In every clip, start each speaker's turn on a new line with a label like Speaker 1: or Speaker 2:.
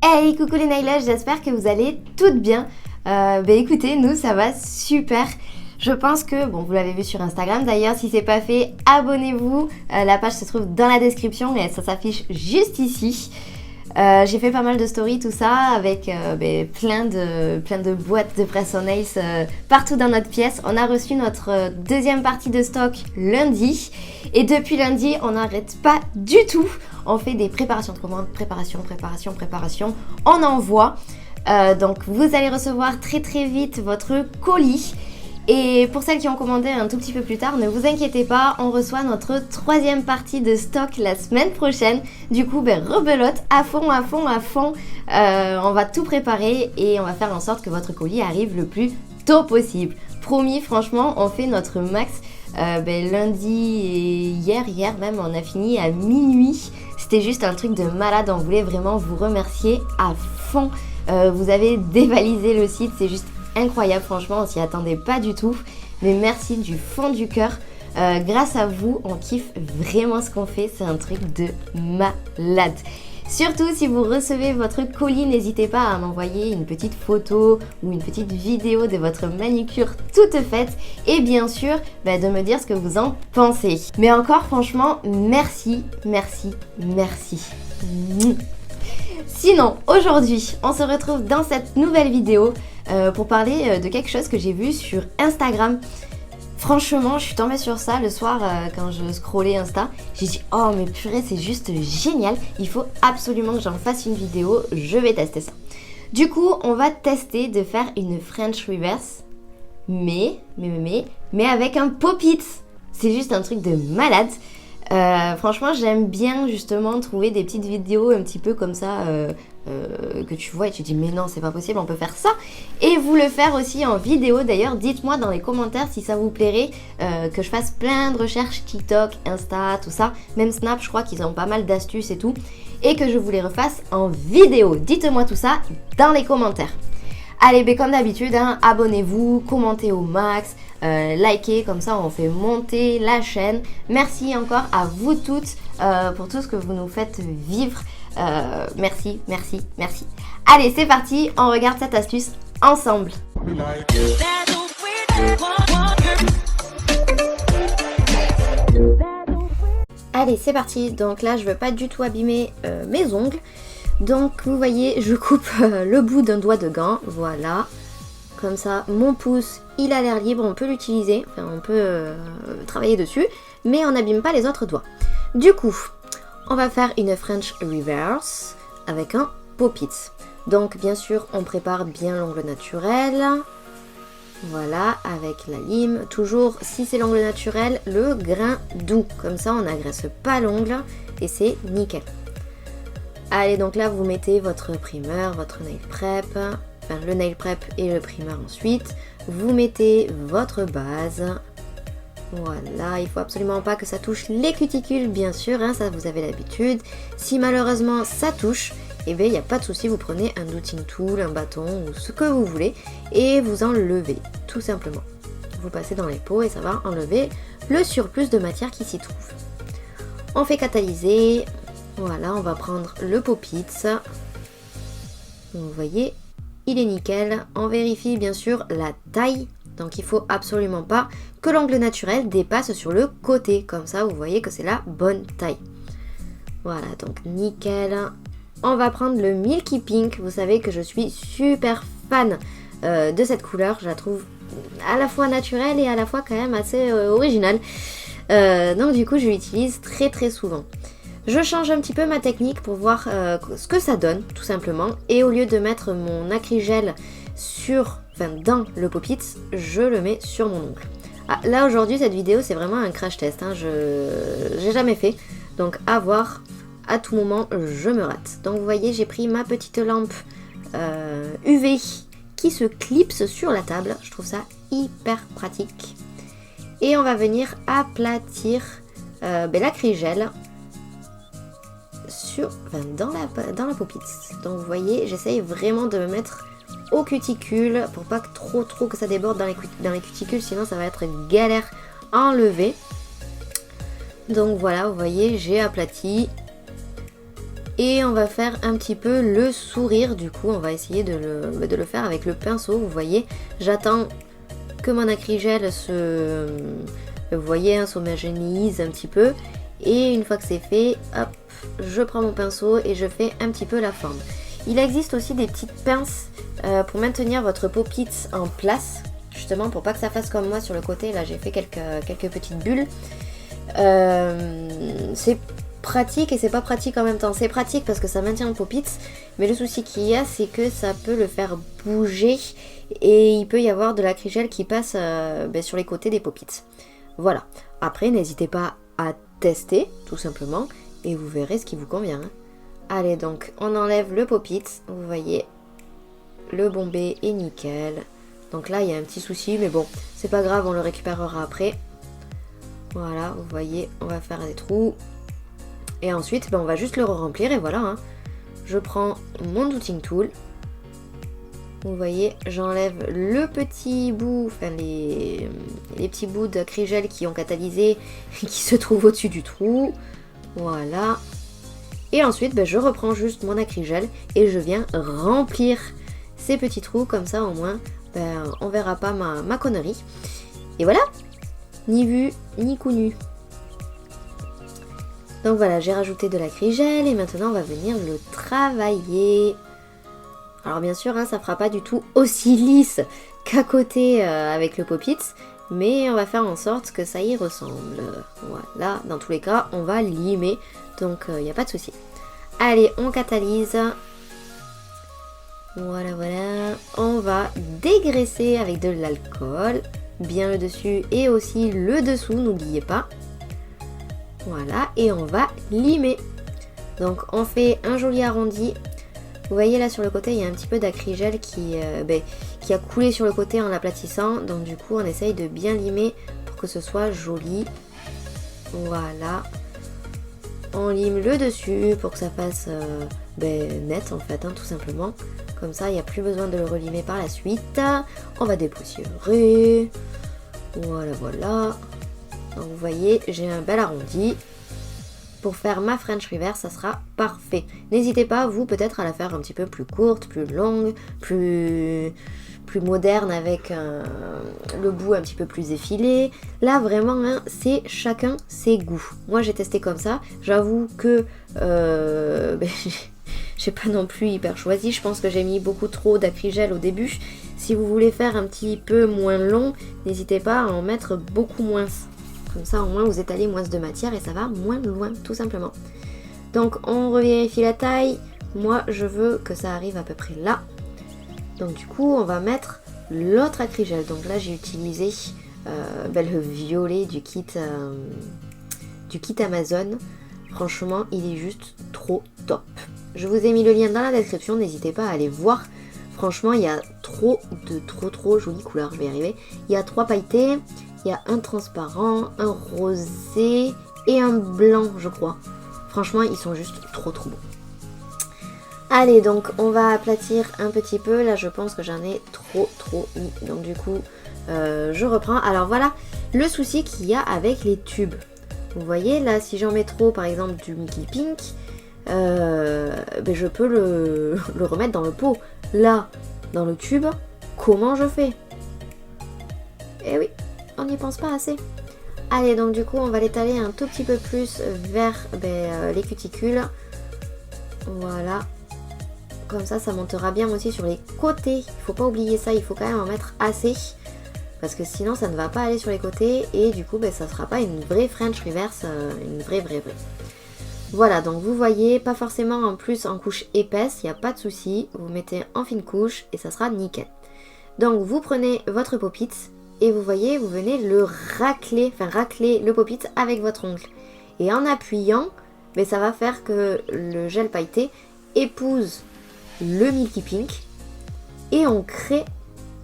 Speaker 1: Hey, coucou les nailers, j'espère que vous allez toutes bien. Écoutez, nous ça va super. Je pense que, bon, vous l'avez vu sur Instagram d'ailleurs, si c'est pas fait, abonnez-vous. La page se trouve dans la description et ça s'affiche juste ici. J'ai fait pas mal de stories, tout ça, avec plein de boîtes de presse on nails partout dans notre pièce. On a reçu notre deuxième partie de stock lundi. Et depuis lundi, on n'arrête pas du tout. On fait des préparations de commandes, préparation. On envoie. Donc vous allez recevoir très vite votre colis. Et pour celles qui ont commandé un tout petit peu plus tard, ne vous inquiétez pas, on reçoit notre troisième partie de stock la semaine prochaine. Du coup, rebelote, à fond. On va tout préparer et on va faire en sorte que votre colis arrive le plus tôt possible. Promis, franchement, on fait notre max. Lundi et hier même, on a fini à minuit. C'était juste un truc de malade, on voulait vraiment vous remercier à fond. Vous avez dévalisé le site, c'est juste incroyable, franchement, on s'y attendait pas du tout. Mais merci du fond du cœur. Grâce à vous, on kiffe vraiment ce qu'on fait. C'est un truc de malade. Surtout, si vous recevez votre colis, n'hésitez pas à m'envoyer une petite photo ou une petite vidéo de votre manucure toute faite. Et bien sûr, de me dire ce que vous en pensez. Mais encore, franchement, merci. Sinon, aujourd'hui, on se retrouve dans cette nouvelle vidéo pour parler de quelque chose que j'ai vu sur Instagram. Franchement, je suis tombée sur ça le soir quand je scrollais Insta. J'ai dit, oh mais purée, c'est juste génial. Il faut absolument que j'en fasse une vidéo. Je vais tester ça. Du coup, on va tester de faire une French reverse. Mais avec un pop-it. C'est juste un truc de malade. Franchement, j'aime bien justement trouver des petites vidéos un petit peu comme ça que tu vois et tu dis mais non, c'est pas possible, on peut faire ça et vous le faire aussi en vidéo. D'ailleurs, dites-moi dans les commentaires si ça vous plairait que je fasse plein de recherches TikTok, Insta, tout ça, même Snap, je crois qu'ils ont pas mal d'astuces et tout, et que je vous les refasse en vidéo. Dites-moi tout ça dans les commentaires. Allez, comme d'habitude, abonnez-vous, commentez au max, likez, comme ça on fait monter la chaîne. Merci encore à vous toutes pour tout ce que vous nous faites vivre. Merci. Allez, c'est parti, on regarde cette astuce ensemble. Allez, c'est parti. Donc là, je veux pas du tout abîmer mes ongles. Donc vous voyez, je coupe le bout d'un doigt de gant, voilà, comme ça mon pouce il a l'air libre, on peut l'utiliser, enfin on peut travailler dessus, mais on n'abîme pas les autres doigts. Du coup, on va faire une French reverse avec un pop-it. Donc bien sûr on prépare bien l'ongle naturel, voilà, avec la lime, toujours si c'est l'ongle naturel, le grain doux, comme ça on n'agresse pas l'ongle et c'est nickel. Allez, donc là vous mettez votre primer, votre nail prep, enfin le nail prep et le primer ensuite. Vous mettez votre base. Voilà, il faut absolument pas que ça touche les cuticules, bien sûr, ça vous avez l'habitude. Si malheureusement ça touche, il n'y a pas de souci, vous prenez un douting tool, un bâton ou ce que vous voulez et vous enlevez, tout simplement. Vous passez dans les pots et ça va enlever le surplus de matière qui s'y trouve. On fait catalyser. Voilà, on va prendre le pop-it. Vous voyez, il est nickel. On vérifie bien sûr la taille. Donc il faut absolument pas que l'angle naturel dépasse sur le côté. Comme ça, vous voyez que c'est la bonne taille. Voilà, donc nickel. On va prendre le Milky Pink. Vous savez que je suis super fan de cette couleur. Je la trouve à la fois naturelle et à la fois quand même assez originale. Donc du coup, je l'utilise très souvent. Je change un petit peu ma technique pour voir ce que ça donne, tout simplement. Et au lieu de mettre mon acrygel dans le pop-it, je le mets sur mon ongle. Là aujourd'hui, cette vidéo, c'est vraiment un crash test. J'ai jamais fait. Donc à voir, à tout moment, je me rate. Donc vous voyez, j'ai pris ma petite lampe UV qui se clipse sur la table. Je trouve ça hyper pratique. Et on va venir aplatir l'acrygel dans la pop-it. Donc vous voyez, j'essaye vraiment de me mettre aux cuticules pour pas que trop que ça déborde dans les cuticules, sinon ça va être galère à enlever. Donc voilà, vous voyez, j'ai aplati. Et on va faire un petit peu le sourire, du coup on va essayer de le faire avec le pinceau. Vous voyez, j'attends que mon acrygel se... Vous voyez, hein, s'homogénéise un petit peu. Et une fois que c'est fait, hop, je prends mon pinceau et je fais un petit peu la forme. Il existe aussi des petites pinces pour maintenir votre pop-it en place. Justement pour pas que ça fasse comme moi sur le côté. Là j'ai fait quelques petites bulles. C'est pratique et c'est pas pratique en même temps. C'est pratique parce que ça maintient le pop-it. Mais le souci qu'il y a, c'est que ça peut le faire bouger. Et il peut y avoir de l'acrygel qui passe sur les côtés des pop-it. Voilà. Après n'hésitez pas à tester tout simplement. Et vous verrez ce qui vous convient. Hein. Allez donc on enlève le pop-it. Vous voyez, le bombé est nickel. Donc là il y a un petit souci mais bon c'est pas grave, on le récupérera après. Voilà, vous voyez, on va faire des trous. Et ensuite on va juste le remplir et voilà. Hein. Je prends mon Doodling Tool. Vous voyez, j'enlève le petit bout, enfin les petits bouts d'acrygel qui ont catalysé qui se trouvent au-dessus du trou. Voilà. Et ensuite je reprends juste mon acrygel et je viens remplir ces petits trous comme ça au moins on verra pas ma connerie. Et voilà, ni vu ni connu. Donc voilà, j'ai rajouté de l'acrygel et maintenant on va venir le travailler. Alors bien sûr, hein, ça fera pas du tout aussi lisse qu'à côté avec le pop-it, mais on va faire en sorte que ça y ressemble. Voilà, dans tous les cas, on va limer, donc il n'y a pas de souci. Allez, on catalyse. Voilà, voilà. On va dégraisser avec de l'alcool, bien le dessus et aussi le dessous, n'oubliez pas. Voilà, et on va limer. Donc on fait un joli arrondi. Vous voyez là sur le côté il y a un petit peu d'acrygel qui a coulé sur le côté en l'aplatissant. Donc du coup on essaye de bien limer pour que ce soit joli. Voilà. On lime le dessus pour que ça fasse net en fait, hein, tout simplement. Comme ça il n'y a plus besoin de le relimer par la suite. On va dépoussiérer. Voilà, voilà. Donc vous voyez j'ai un bel arrondi. Pour faire ma French Reverse, ça sera parfait. N'hésitez pas, vous, peut-être à la faire un petit peu plus courte, plus longue, plus moderne avec le bout un petit peu plus effilé. Là, vraiment, hein, c'est chacun ses goûts. Moi, j'ai testé comme ça. J'avoue que j'ai pas non plus hyper choisi. Je pense que j'ai mis beaucoup trop d'acrygel au début. Si vous voulez faire un petit peu moins long, n'hésitez pas à en mettre beaucoup moins. Comme ça, au moins, vous étalez moins de matière et ça va moins loin, tout simplement. Donc, on revérifie la taille. Moi, je veux que ça arrive à peu près là. Donc, du coup, on va mettre l'autre acrygel. Donc là, j'ai utilisé le violet du kit Amazon. Franchement, il est juste trop top. Je vous ai mis le lien dans la description. N'hésitez pas à aller voir. Franchement, il y a trop jolies couleurs. Je vais y arriver. Il y a 3 pailletés. Il y a un transparent, un rosé et un blanc, je crois. Franchement, ils sont juste trop beaux. Allez, donc on va aplatir un petit peu. Là, je pense que j'en ai trop mis. Donc du coup, je reprends. Alors voilà, le souci qu'il y a avec les tubes. Vous voyez, là, si j'en mets trop, par exemple, du Mickey Pink, je peux le remettre dans le pot. Là, dans le tube, comment je fais? Eh oui, on n'y pense pas assez. Allez, donc du coup, on va l'étaler un tout petit peu plus vers les cuticules. Voilà. Comme ça, ça montera bien aussi sur les côtés. Il faut pas oublier ça, il faut quand même en mettre assez. Parce que sinon, ça ne va pas aller sur les côtés. Et du coup, ça ne sera pas une vraie French Reverse. Une vraie. Voilà, donc vous voyez, pas forcément en plus en couche épaisse, il n'y a pas de souci. Vous mettez en fine couche et ça sera nickel. Donc vous prenez votre pop-it. Et vous voyez, vous venez le racler le pop-it avec votre ongle. Et en appuyant, ça va faire que le gel pailleté épouse le Milky Pink. Et on crée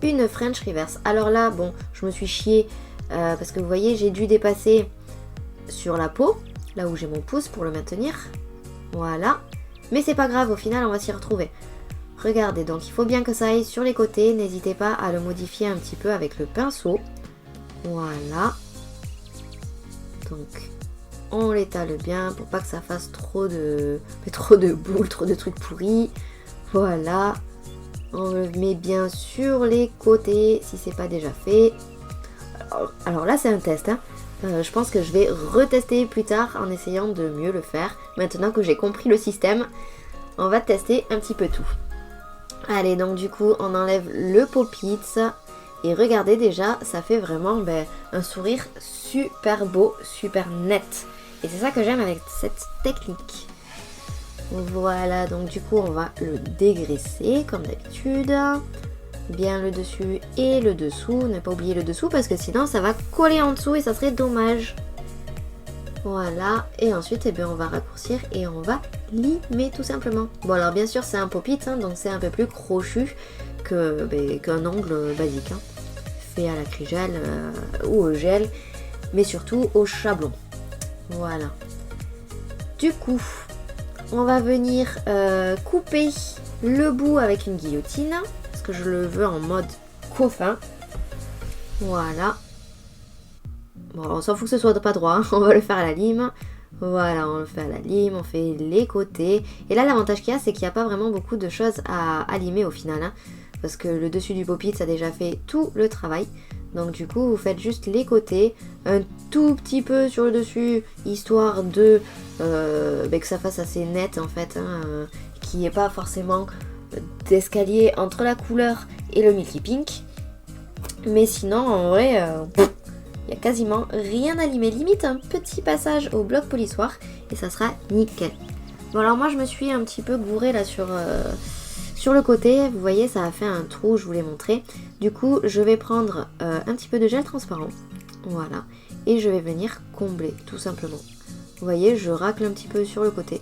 Speaker 1: une French Reverse. Alors là, bon, je me suis chiée parce que vous voyez, j'ai dû dépasser sur la peau, là où j'ai mon pouce pour le maintenir. Voilà. Mais c'est pas grave, au final, on va s'y retrouver. Regardez, donc il faut bien que ça aille sur les côtés. N'hésitez pas à le modifier un petit peu avec le pinceau. Voilà. Donc, on l'étale bien pour pas que ça fasse trop de boules, trop de trucs pourris. Voilà, on le met bien sur les côtés si c'est pas déjà fait. Alors là c'est un test, hein. Je pense que je vais retester plus tard en essayant de mieux le faire. Maintenant que j'ai compris le système, on va tester un petit peu tout. Allez, donc du coup on enlève le Pop-It et regardez déjà, ça fait vraiment un sourire super beau, super net. Et c'est ça que j'aime avec cette technique. Voilà, donc du coup on va le dégraisser comme d'habitude. Bien le dessus et le dessous, ne pas oublier le dessous parce que sinon ça va coller en dessous et ça serait dommage. Voilà, et ensuite on va raccourcir et on va limer tout simplement. Bon alors bien sûr c'est un Pop-It, hein, donc c'est un peu plus crochu qu'un ongle basique, hein, fait à l'acrygel ou au gel, mais surtout au chablon. Voilà. Du coup, on va venir couper le bout avec une guillotine, parce que je le veux en mode coffin. Voilà. Bon, on s'en fout que ce soit pas droit, hein. On va le faire à la lime. Voilà, on le fait à la lime, on fait les côtés. Et là, l'avantage qu'il y a, c'est qu'il n'y a pas vraiment beaucoup de choses à limer au final, hein, parce que le dessus du Pop-It, ça a déjà fait tout le travail. Donc du coup, vous faites juste les côtés, un tout petit peu sur le dessus, histoire de que ça fasse assez net en fait, hein, qu'il n'y ait pas forcément d'escalier entre la couleur et le Milky Pink. Mais sinon, en vrai, il n'y a quasiment rien à limer. Limite un petit passage au bloc polissoir et ça sera nickel. Bon alors moi je me suis un petit peu gourée là sur le côté. Vous voyez ça a fait un trou, je vous l'ai montré. Du coup je vais prendre un petit peu de gel transparent. Voilà. Et je vais venir combler tout simplement. Vous voyez je racle un petit peu sur le côté.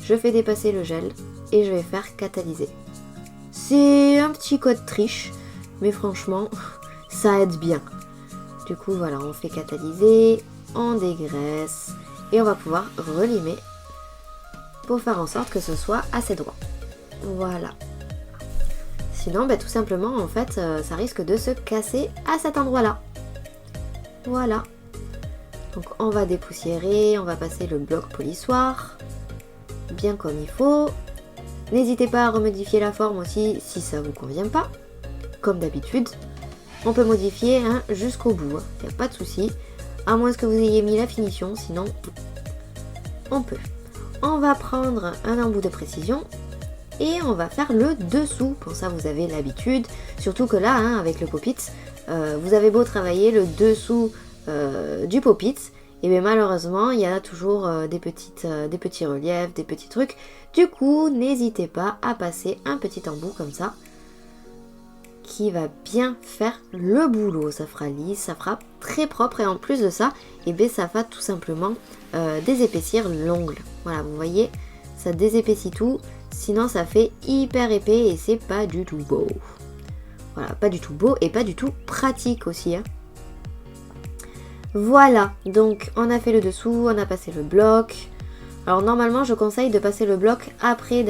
Speaker 1: Je fais dépasser le gel et je vais faire catalyser. C'est un petit code triche mais franchement ça aide bien. Du coup voilà, on fait catalyser, on dégraisse et on va pouvoir relimer pour faire en sorte que ce soit assez droit. Voilà. Sinon tout simplement en fait ça risque de se casser à cet endroit là. Voilà. Donc on va dépoussiérer, on va passer le bloc polissoir bien comme il faut. N'hésitez pas à remodifier la forme aussi si ça vous convient pas. Comme d'habitude. On peut modifier jusqu'au bout, il n'y a pas de souci, à moins que vous ayez mis la finition, sinon on peut. On va prendre un embout de précision et on va faire le dessous, pour ça vous avez l'habitude, surtout que là avec le Pop-It, vous avez beau travailler le dessous du Pop-It, et bien malheureusement il y a toujours des petits reliefs, des petits trucs, du coup n'hésitez pas à passer un petit embout comme ça, qui va bien faire le boulot. Ça fera lisse, ça fera très propre et en plus de ça, ça va tout simplement désépaissir l'ongle. Voilà, vous voyez, ça désépaissit tout, sinon ça fait hyper épais et c'est pas du tout beau. Voilà, pas du tout beau et pas du tout pratique aussi, hein. Voilà, donc on a fait le dessous, on a passé le bloc. Alors normalement je conseille de passer le bloc après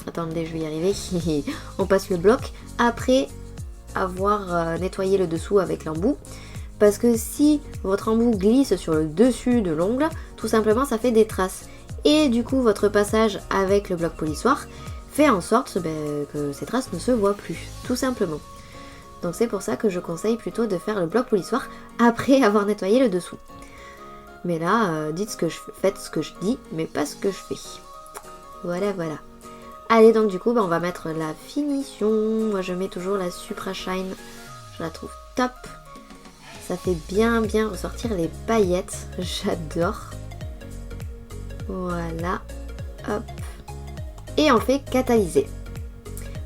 Speaker 1: attendez je vais y arriver, on passe le bloc après avoir nettoyé le dessous avec l'embout, parce que si votre embout glisse sur le dessus de l'ongle, tout simplement ça fait des traces, et du coup votre passage avec le bloc polissoir fait en sorte que ces traces ne se voient plus, tout simplement. Donc c'est pour ça que je conseille plutôt de faire le bloc polissoir après avoir nettoyé le dessous. Mais là, faites ce que je dis, mais pas ce que je fais. Voilà, voilà. Allez, donc du coup, on va mettre la finition. Moi, je mets toujours la Supra Shine. Je la trouve top. Ça fait bien ressortir les paillettes. J'adore. Voilà. Hop. Et on fait catalyser.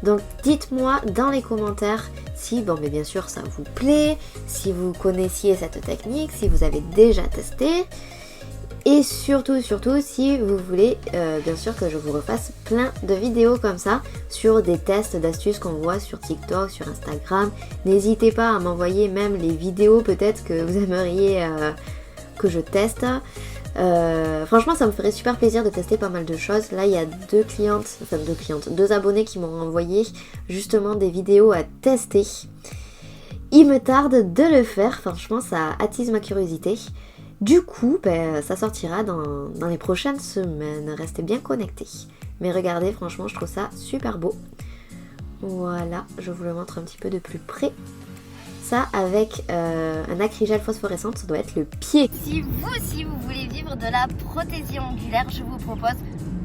Speaker 1: Donc, dites-moi dans les commentaires si, mais bien sûr, ça vous plaît, si vous connaissiez cette technique, si vous avez déjà testé, et surtout, si vous voulez, bien sûr, que je vous refasse plein de vidéos comme ça, sur des tests d'astuces qu'on voit sur TikTok, sur Instagram. N'hésitez pas à m'envoyer même les vidéos peut-être que vous aimeriez que je teste. Franchement ça me ferait super plaisir de tester pas mal de choses. Là il y a deux abonnés qui m'ont envoyé justement des vidéos à tester. Il me tarde de le faire, franchement ça attise ma curiosité. Du coup, ça sortira dans les prochaines semaines. Restez bien connectés. Mais regardez, franchement, je trouve ça super beau. Voilà, je vous le montre un petit peu de plus près. Ça, avec un acrygel phosphorescent, ça doit être le pied. Si vous aussi, vous voulez vivre de la prothésie ongulaire, je vous propose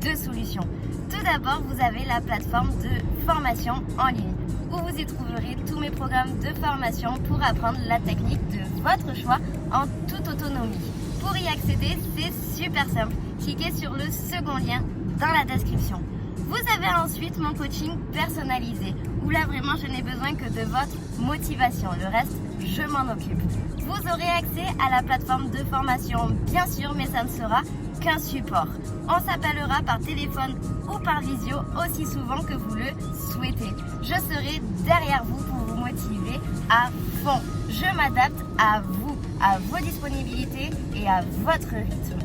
Speaker 1: 2 solutions. Tout d'abord, vous avez la plateforme de formation en ligne, où vous y trouverez tous mes programmes de formation pour apprendre la technique de votre choix en toute autonomie. Pour y accéder, c'est super simple. Cliquez sur le second lien dans la description. Vous avez ensuite mon coaching personnalisé, où là vraiment je n'ai besoin que de votre motivation. Le reste, je m'en occupe. Vous aurez accès à la plateforme de formation, bien sûr, mais ça ne sera qu'un support. On s'appellera par téléphone ou par visio aussi souvent que vous le souhaitez. Je serai derrière vous pour vous motiver à fond. Je m'adapte à vous, à vos disponibilités et à votre rythme.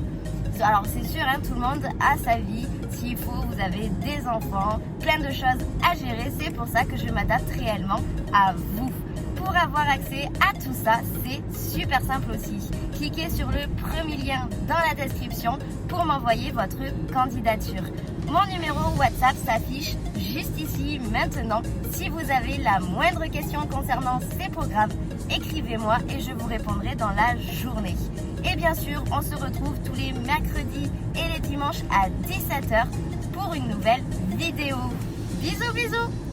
Speaker 1: Alors c'est sûr, tout le monde a sa vie, s'il faut, vous avez des enfants, plein de choses à gérer, c'est pour ça que je m'adapte réellement à vous. Pour avoir accès à tout ça, c'est super simple aussi. Cliquez sur le premier lien dans la description pour m'envoyer votre candidature. Mon numéro WhatsApp s'affiche juste ici maintenant. Si vous avez la moindre question concernant ces programmes, écrivez-moi et je vous répondrai dans la journée. Et bien sûr, on se retrouve tous les mercredis et les dimanches à 17h pour une nouvelle vidéo. Bisous bisous!